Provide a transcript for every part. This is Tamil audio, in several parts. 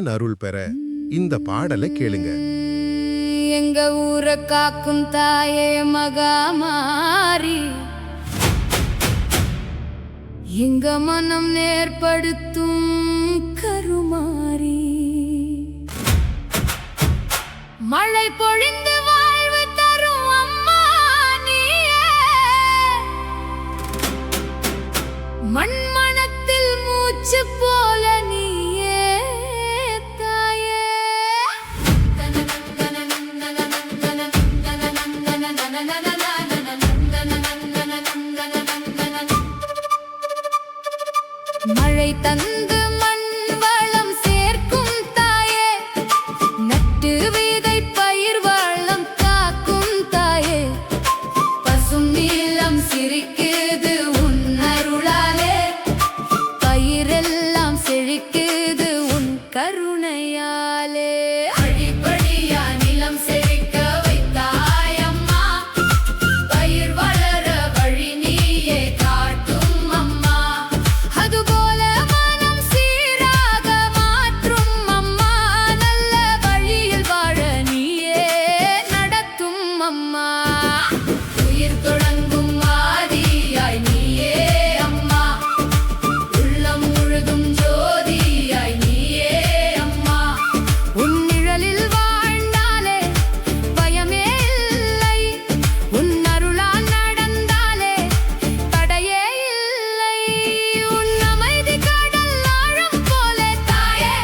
அம்மன் அருள் பெற இந்த பாடலை கேளுங்க. எங்க ஊரை காக்கும் தாயே மகாமாரி, எங்க மனம் நேர்படுத்தும் கருமாரி, மழை பொழிந்து வாழ்வு தரும் அம்மா நீயே, மண்மணத்தில் மூச்சு போல நீயே தாயே. மழை தந்து மண் வளம் சேர்க்கும் தாயே, நட்டு விதை பயிர் வளம் காக்கும் தாயே, பசும் நீளம் சிரிக்குது உன் அருளாலே, பயிரெல்லாம் செழிக்குது உன் கருணையாலே. அடிப்படியா நிலம் செழிக்க வைத்தாயம்மா, பயிர் வளர வழி நீயே காட்டும் அம்மா, அதுபோல மனம் சீராக மாற்றும் அம்மா, நல்ல வழியில் வாழ நீயே நடத்தும் அம்மா, உயிர் தொடங்கும் ஆதியாய் நீயே அம்மா, உள்ளம் முழுதும் ஜோதியாய் நீயே அம்மா, உன் நிழலில் வாழ்ந்தாலே பயமே இல்லை, உன் அருளால் நடந்தாலே தடையே இல்லை, உன் அமைதி கடல் ஆழம் போல தாயே,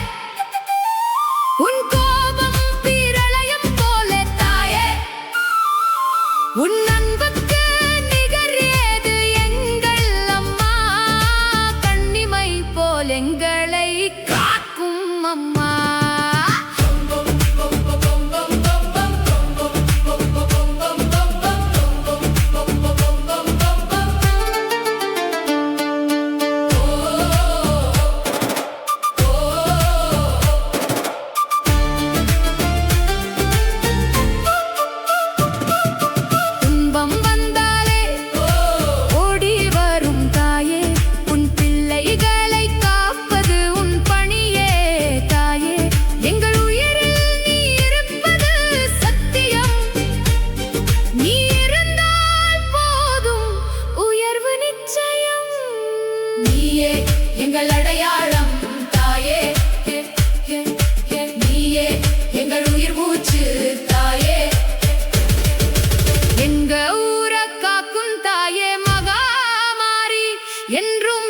உன் கோபம் பிரளயம் போல தாயே, உன் அன்புக்கு நிகர் ஏது எங்கள் அம்மா, கண்ணிமை போல் எங்களை காக்கும் அம்மா. துன்பம் வந்தாலே ஓடி வரும் தாயே, உன் பிள்ளைகளை காப்பது உன் பணியே தாயே, எங்கள் உயிரில் நீ இருப்பது சத்தியம், நீ இருந்தால் போதும் உயர்வு நிச்சயம், நீயே எங்கள் அடையாளம் தாயே, நீயே எங்கள் உயிர் மூச்சு தாயே, எங்க ஊரை காக்கும் தாயே மகாமாரி, என்றும்